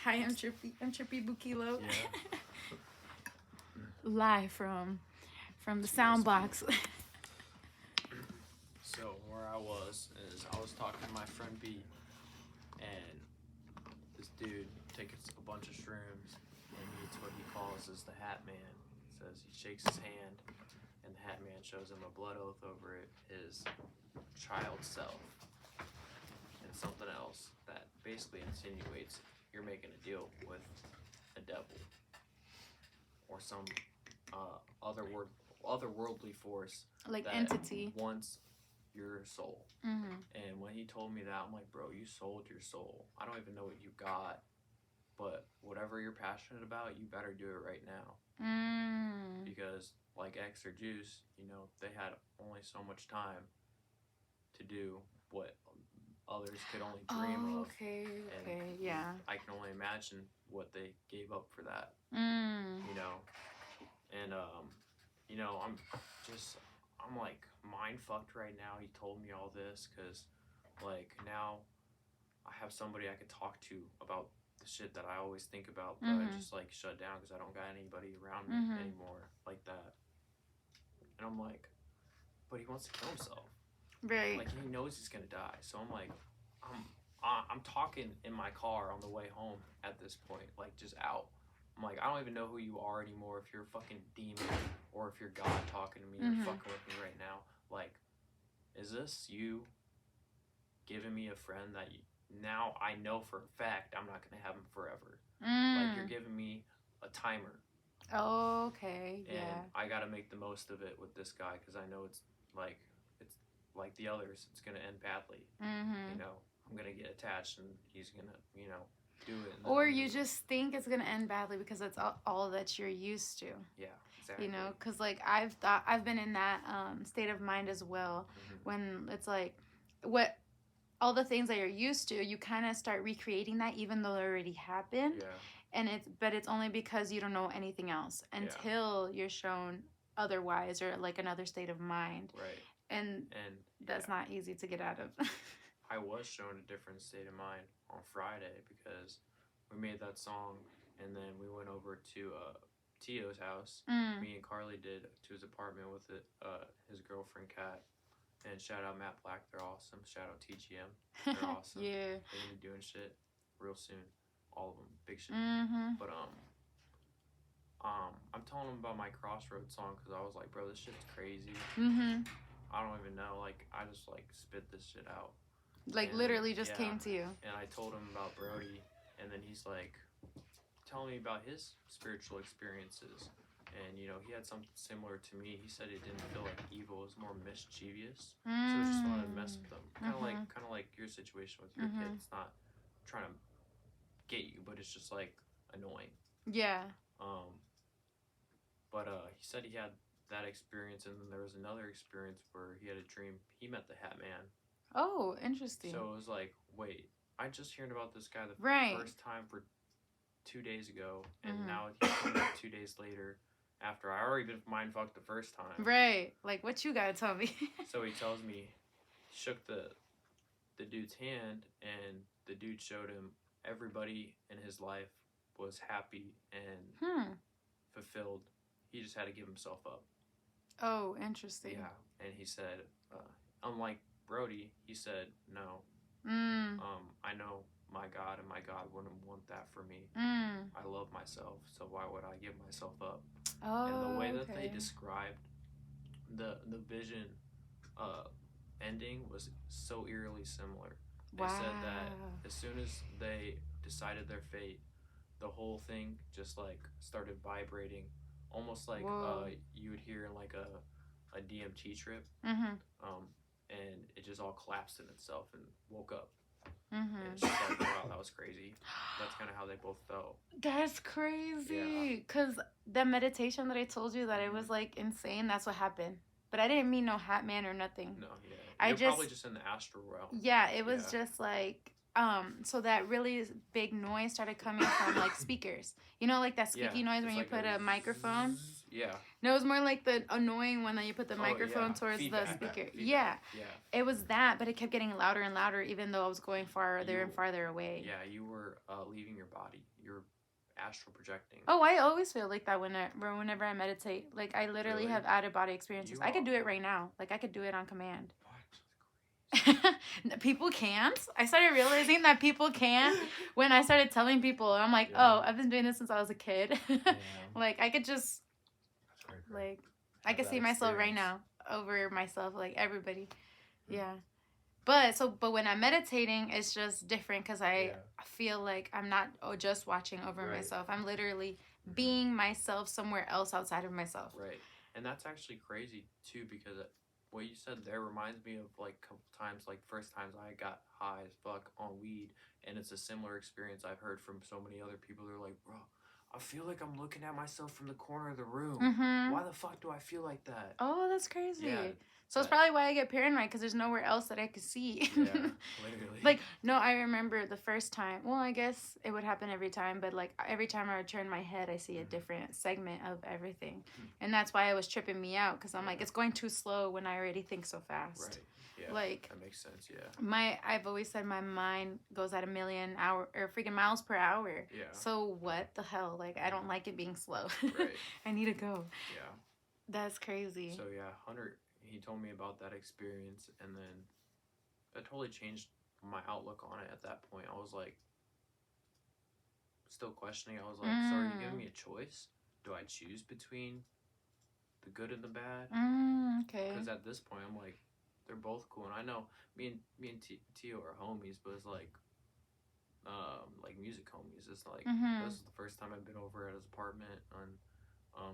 Hi, I'm Chapis BuuKilo. Yeah. Live from the sound box. So where I was is I was talking to my friend B, and this dude takes a bunch of shrooms and he eats what he calls as the Hat Man. Says he shakes his hand, and the Hat Man shows him a blood oath over it, his child self, and something else that basically insinuates you're making a deal with a devil or some otherworldly force, Like that entity. wants your soul. Mm-hmm. And when he told me that, I'm like, bro, you sold your soul. I don't even know what you got, but whatever you're passionate about, you better do it right now. Because like X or Juice, they had only so much time to do what others could only dream of. Okay, and yeah. I can only imagine what they gave up for that. And I'm like mind fucked right now. He told me all this because like now I have somebody I could talk to about the shit that I always think about, but I just like shut down because I don't got anybody around me anymore like that. And I'm like, but he wants to kill himself. Right. Like he knows he's gonna die. So I'm like, I'm talking in my car on the way home at this point, like just out. I'm like, I don't even know who you are anymore, if you're a fucking demon or if you're God talking to me or fucking with me right now. Like, is this you giving me a friend that now I know for a fact I'm not going to have him forever? Like, you're giving me a timer. Okay, yeah. And I got to make the most of it with this guy because I know it's like the others. It's going to end badly. I'm going to get attached and he's going to, do it. Or you just think it's going to end badly because that's all that you're used to. Yeah, exactly. Because like I've been in that state of mind as well, when it's like what all the things that you're used to, you kind of start recreating that even though it already happened. Yeah. And it's only because you don't know anything else until you're shown otherwise, or like another state of mind. Right. And that's not easy to get out of. I was shown a different state of mind on Friday because we made that song and then we went over to Tio's house. Me and Carly did, to his apartment with his girlfriend Kat. And shout out Matt Black, they're awesome. Shout out TGM, they're awesome. Yeah. They're gonna be doing shit real soon. All of them, big shit. But I'm telling them about my Crossroads song because I was like, bro, this shit's crazy. I don't even know. Like, I just like spit this shit out. Like, and literally just came to you. And I told him about Brody, and then he's like telling me about his spiritual experiences. And, he had something similar to me. He said it didn't feel like evil. It was more mischievous. So he just wanted to mess with them. Kind of like your situation with your kid. It's not trying to get you, but it's just, like, annoying. Yeah. But he said he had that experience, and then there was another experience where he had a dream. He met the Hat Man. Oh, interesting. So it was like, wait, I just heard about this guy the first time for 2 days ago, and now he's coming back 2 days later. After I already been mind fucked the first time. Right. Like, what you gotta tell me? So he tells me, he shook the dude's hand, and the dude showed him everybody in his life was happy and fulfilled. He just had to give himself up. Oh, interesting. Yeah. And he said, unlike Brody, he said, no. I know my God, and my God wouldn't want that for me. I love myself, so why would I give myself up? Oh, and the way that they described the vision ending was so eerily similar. They said that as soon as they decided their fate, the whole thing just like started vibrating, almost like you would hear in like a DMT trip, and it just all collapsed in itself and woke up. And it's just like, wow, that was crazy. That's kind of how they both felt. That's crazy. Because the meditation that I told you that it was like insane, that's what happened. But I didn't mean no Hat Man or nothing. No, yeah. You're probably just in the astral realm. Yeah, it was just like, so that really big noise started coming from like speakers. You know, like that squeaky noise when you put a microphone? Yeah. No, it was more like the annoying one that you put the microphone towards the speaker. Yeah. It was that, but it kept getting louder and louder, even though I was going farther and farther away. Yeah, you were leaving your body. You were astral projecting. Oh, I always feel like that whenever I meditate. Like, I literally have out-of-body experiences. I could do it right now. Like, I could do it on command. People can't. I started realizing that people can't when I started telling people. I'm like, oh, I've been doing this since I was a kid. Like, I could just, like, I could see myself right now over myself, like everybody. Yeah. But when I'm meditating, it's just different because I feel like I'm not just watching over myself. I'm literally being myself somewhere else outside of myself. Right. And that's actually crazy, too, because what you said there reminds me of, like, a couple times, like, first times I got high as fuck on weed, and it's a similar experience I've heard from so many other people. They're like, bro, I feel like I'm looking at myself from the corner of the room. Why the fuck do I feel like that? Oh, that's crazy. Yeah, so it's probably why I get paranoid, because there's nowhere else that I could see. Yeah, literally. Like, no, I remember the first time. Well, I guess it would happen every time, but, like, every time I would turn my head, I see a different segment of everything. And that's why it was tripping me out, because I'm like, it's going too slow when I already think so fast. Right. Yeah, like, that makes sense. Yeah. I've always said my mind goes at 1,000,000 freaking miles per hour. Yeah. So what the hell? Like, I don't like it being slow. Right. I need to go. Yeah. That's crazy. So yeah, Hunter, he told me about that experience, and then that totally changed my outlook on it. At that point, I was like, still questioning. I was like, so are you giving me a choice? Do I choose between the good and the bad? Okay. Because at this point, I'm like, they're both cool, and I know me and Tio are homies, but it's like music homies. It's like this is the first time I've been over at his apartment, and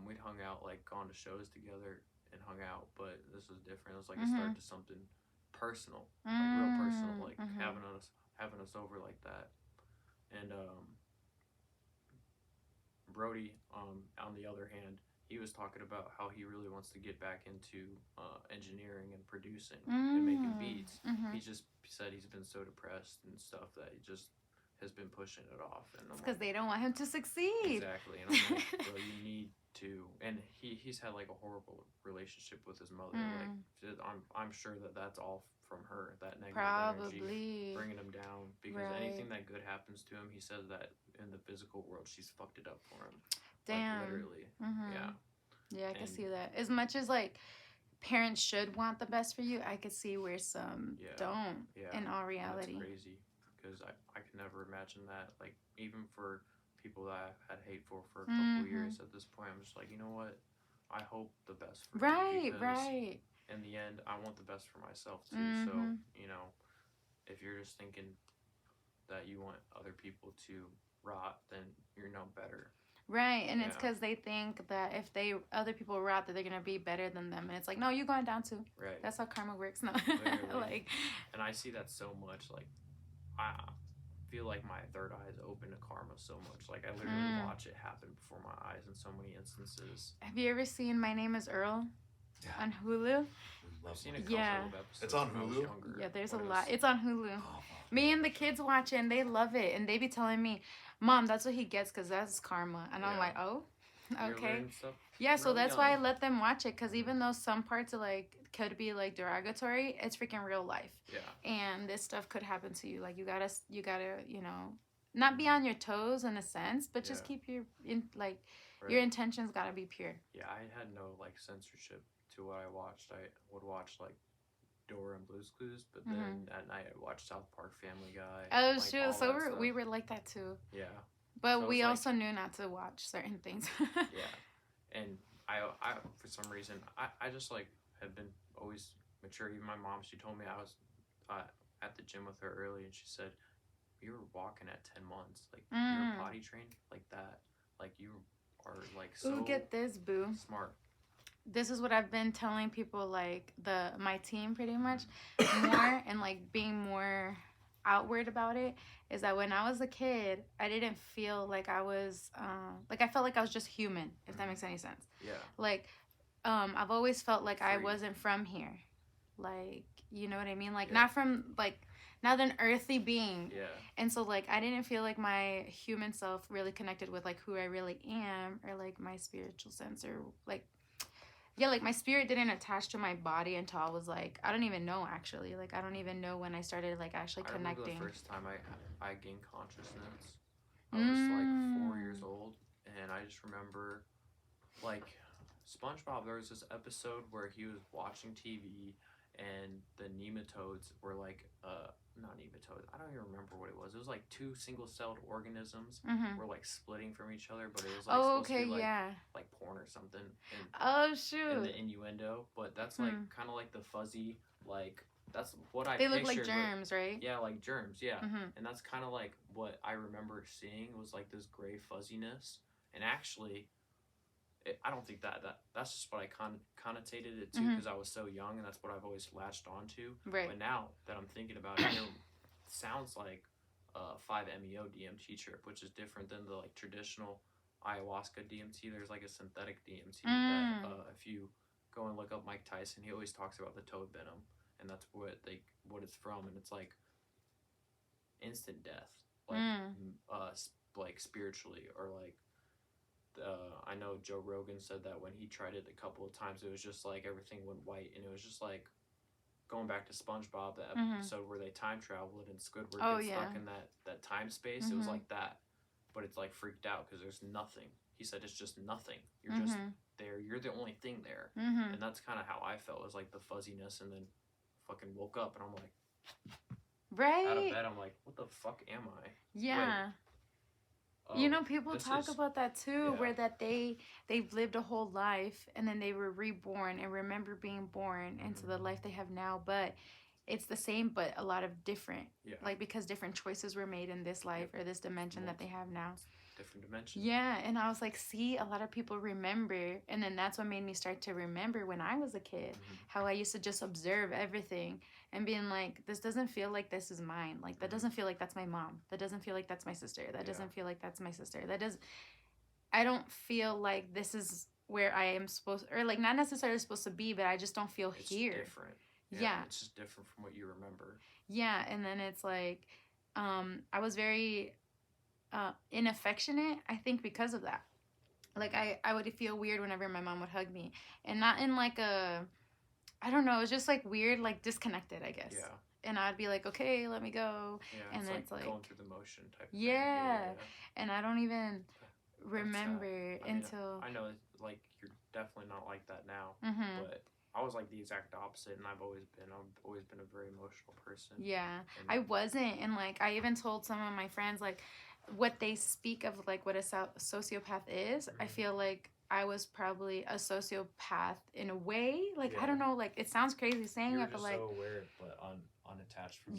we'd hung out, like, gone to shows together and hung out, but this was different. It was like it started to something personal, like real personal, like having us over like that. And Brody, on the other hand, he was talking about how he really wants to get back into engineering and producing and making beats. He just said he's been so depressed and stuff that he just has been pushing it off. And it's because they don't want him to succeed. Exactly. And I'm like, bro, you need to. And he's had, like, a horrible relationship with his mother. Like, I'm sure that's all from her, that negative energy bringing him down, because anything that good happens to him, he says that in the physical world she's fucked it up for him. Damn. Like, literally. Yeah, I can see that. As much as, like, parents should want the best for you, I could see where some don't in all reality. That's crazy, because I can never imagine that. Like, even for people that I've had hate for a couple years, at this point, I'm just like, you know what? I hope the best for you. Right. In the end, I want the best for myself, too. So, you know, if you're just thinking that you want other people to rot, then you're no better. Right, and it's because they think that if other people rot, that they're gonna be better than them, and it's like, no, you're going down too. Right. That's how karma works. No. Like, and I see that so much. Like, I feel like my third eye is open to karma so much. Like, I literally watch it happen before my eyes in so many instances. Have you ever seen My Name Is Earl on Hulu? I've seen a couple of episodes. It's on Hulu? Yeah, there's a lot. It's on Hulu. Oh, me and the kids watch it, and they love it, and they be telling me, Mom, that's what he gets because that's karma. And I'm like, oh, okay. Yeah, so that's why I let them watch it, because even though some parts are like could be like derogatory, it's freaking real life. Yeah. And this stuff could happen to you. Like, you gotta, you know, not be on your toes in a sense, but just keep your your intentions gotta be pure. Yeah, I had no, like, censorship to what I watched. I would watch, like, Dora and Blue's Clues, but then at night I watched South Park, Family Guy. Oh, like, shoot. So we were like that too. Yeah. But so we also knew not to watch certain things. Yeah. And I for some reason, I just, like, have been always mature. Even my mom, she told me, I was at the gym with her early, and she said, you were walking at 10 months. Like, you were potty trained like that. Like, you are, like, so Ooh, get this, boo. Smart. This is what I've been telling people, like, my team pretty much more, and, like, being more outward about it, is that when I was a kid, I didn't feel like I was like, I felt like I was just human, if that makes any sense. Yeah. Like, I've always felt like I wasn't from here. Like, you know what I mean? Like, not from, like, not an earthly being. Yeah. And so like I didn't feel like my human self really connected with like who I really am, or like my spiritual sense, or like yeah, like my spirit didn't attach to my body until I was like, I don't even know actually. Like I don't even know when I started like actually connecting. I remember the first time I gained consciousness. I was like 4 years old, and I just remember like SpongeBob. There was this episode where he was watching TV, and the nematodes were like not nematodes. I don't even remember what it was. It was like two single-celled organisms were like splitting from each other, but it was like supposed to be like like porn or something. And, oh shoot! And the innuendo, but that's like kind of like the fuzzy like. That's what I They pictured. look like germs, right? Yeah, like germs, yeah. And that's kind of like what I remember seeing was like this gray fuzziness. And actually, I don't think that's just what I connotated it to because I was so young, and that's what I've always latched onto. Right. But now that I'm thinking about it, it sounds like 5-MeO DMT trip, which is different than the like traditional ayahuasca DMT. There's like a synthetic DMT that if you go and look up Mike Tyson, he always talks about the toad venom, and that's what it's from, and it's like instant death, like spiritually, or like. I know Joe Rogan said that when he tried it a couple of times, it was just like everything went white, and it was just like going back to SpongeBob, the episode where they time traveled and Squidward gets stuck in that time space. It was like that, but it's like freaked out because there's nothing. He said it's just nothing. You're just there. You're the only thing there, and that's kind of how I felt. It was like the fuzziness, and then fucking woke up, and I'm like, out of bed. I'm like, what the fuck am I? Yeah. Wait. You know, people talk about that too, where that they've lived a whole life and then they were reborn and remember being born into the life they have now, but it's the same but a lot of different. Yeah. Like because different choices were made in this life or this dimension that they have now. Different dimension. Yeah, and I was like, see, a lot of people remember, and then that's what made me start to remember when I was a kid, how I used to just observe everything and being like, this doesn't feel like this is mine. Like, that doesn't feel like that's my mom. That doesn't feel like that's my sister. That doesn't feel like that's my sister. I don't feel like this is where I am supposed, or like not necessarily supposed to be, but I just don't feel here. It's different. Yeah. It's just different from what you remember. Yeah, and then it's like, I was very inaffectionate, I think, because of that. Like I would feel weird whenever my mom would hug me, and not in like a, I don't know, it was just like weird, like disconnected, I guess. Yeah. And I'd be like, okay, let me go. Yeah, and then it's like going through the motion type thing. Yeah. And I don't even remember until I know like you're definitely not like that now, but I was like the exact opposite, and I've always been a very emotional person. Yeah, and I wasn't, and like I even told some of my friends like what they speak of like what a sociopath is. I feel like I was probably a sociopath in a way. Like I don't know, like it sounds crazy saying it, but like so aware but unattached from.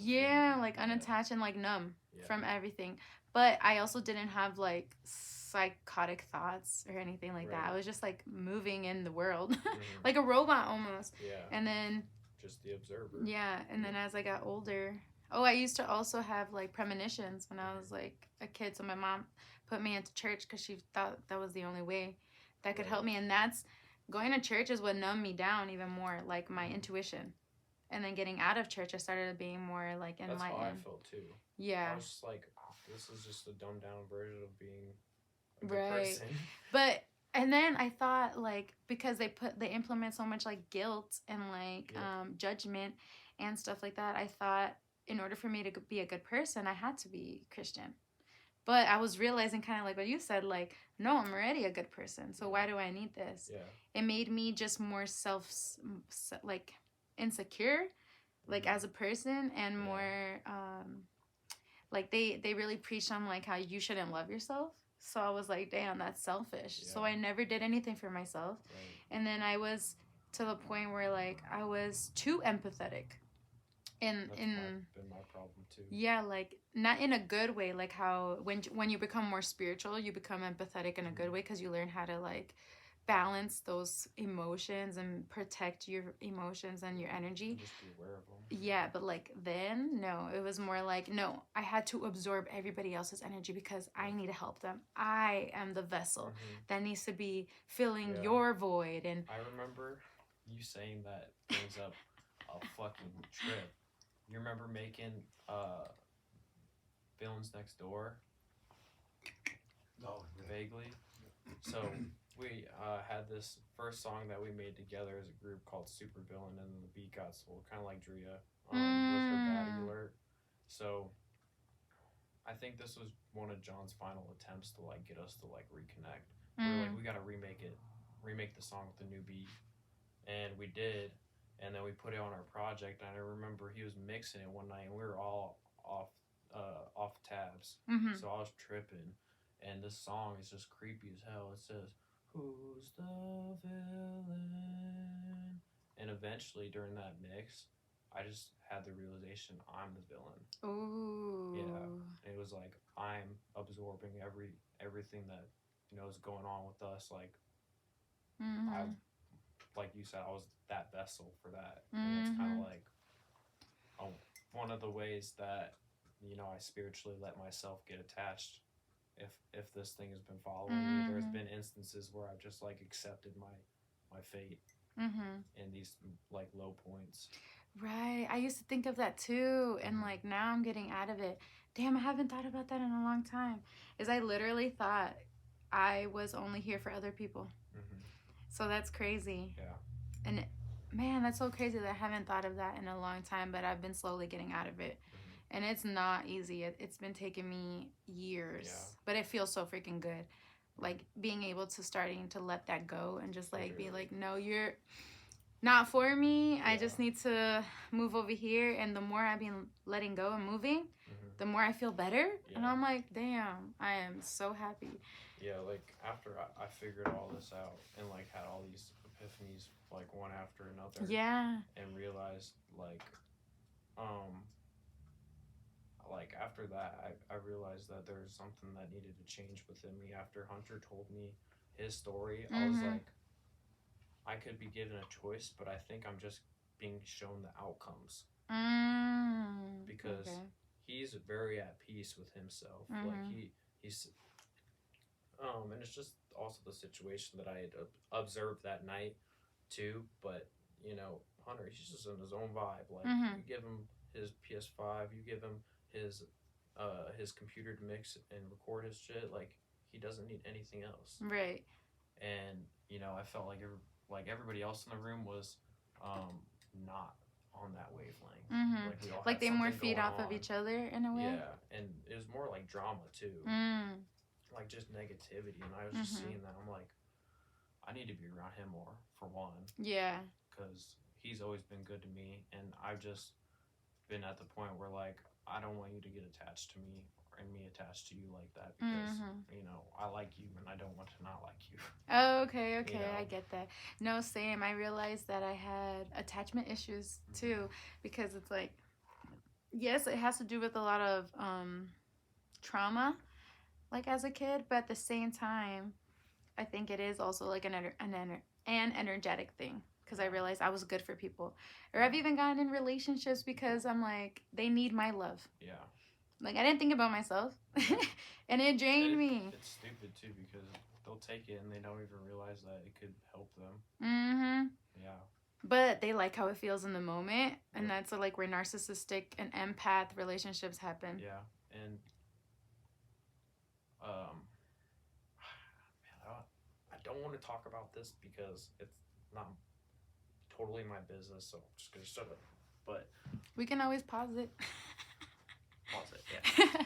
Like unattached and like numb from everything. But I also didn't have like psychotic thoughts or anything like that. I was just like moving in the world like a robot almost. Yeah. And then just the observer. Yeah, and then as I got older, I used to also have like premonitions when I was like a kid. So my mom put me into church because she thought that was the only way that could help me, and that's going to church is what numbed me down even more, like my intuition. And then getting out of church, I started being more like enlightened. That's how I felt too. Yeah. I was just like, this is just a dumbed down version of being a good person. But and then I thought like because they implement so much like guilt and like judgment and stuff like that, I thought in order for me to be a good person, I had to be Christian. But I was realizing kind of like what you said, like, no, I'm already a good person. So why do I need this? Yeah. It made me just more like insecure, like as a person, and more like they really preached on like how you shouldn't love yourself. So I was like, damn, that's selfish. Yeah. So I never did anything for myself. Right. And then I was to the point where like I was too empathetic. That's been my problem too. Yeah, like not in a good way, like how when you become more spiritual, you become empathetic in a good way because you learn how to like balance those emotions and protect your emotions and your energy. And just be aware of them. Yeah, but like then, no, it was more like, no, I had to absorb everybody else's energy because I need to help them. I am the vessel that needs to be filling your void. And I remember you saying that brings up a fucking trip. You remember making Villains Next Door? Oh, yeah. Vaguely. So we had this first song that we made together as a group called Super Villain, and the beat got sold, kind of like Drea with her Baddie Alert. So I think this was one of John's final attempts to like get us to like reconnect. We were like, we gotta remake the song with a new beat, and we did. And then we put it on our project. And I remember he was mixing it one night, and we were all off tabs. So I was tripping, and this song is just creepy as hell. It says, "Who's the villain?" And eventually, during that mix, I just had the realization I'm the villain. Ooh. Yeah, it was like I'm absorbing everything that is going on with us. Like I, like you said, I was that vessel for that, and it's kind of like one of the ways that I spiritually let myself get attached. If this thing has been following me, there's been instances where I've just like accepted my fate in these like low points. Right. I used to think of that too. And like now I'm getting out of it. Damn, I haven't thought about that in a long time. Is I literally thought I was only here for other people. So that's crazy. Yeah. And man, that's so crazy that I haven't thought of that in a long time, but I've been slowly getting out of it. And it's not easy. It's been taking me years. Yeah. But it feels so freaking good. Like being able to starting to let that go and just like be like, no, you're not for me. I just need to move over here. And the more I've been letting go and moving, the more I feel better. And I'm like, damn, I am so happy. Yeah, like after I figured all this out and like had all these epiphanies like one after another. Yeah. And realized like after that I realized that there was something that needed to change within me. After Hunter told me his story, I was like, I could be given a choice, but I think I'm just being shown the outcomes. Because he's very at peace with himself. Like he's and it's just also the situation that I had observed that night too. But Hunter, he's just in his own vibe. Like you give him his PS5, you give him his computer to mix and record his shit. Like he doesn't need anything else. Right. And I felt like everybody else in the room was not on that wavelength. Like we all like they more feed off on. Of each other in a way. Yeah, and it was more like drama too. Like just negativity, and I was just seeing that. I'm like, I need to be around him more, for one. Yeah. Because he's always been good to me, and I've just been at the point where like I don't want you to get attached to me and me attached to you like that, because I like you and I don't want to not like you. Oh, okay, I get that. No, same. I realized that I had attachment issues too, because it's like, yes, it has to do with a lot of trauma, like as a kid, but at the same time, I think it is also like an energetic thing. Because I realized I was good for people. Or I've even gotten in relationships because I'm like, they need my love. Yeah. Like, I didn't think about myself. And it drained me. It's stupid, too, because they'll take it and they don't even realize that it could help them. Yeah. But they like how it feels in the moment. And that's like where narcissistic and empath relationships happen. Yeah. And, man, I don't want to talk about this because it's not totally my business, so I'm just gonna shut up. But we can always pause it. Pause it, yeah.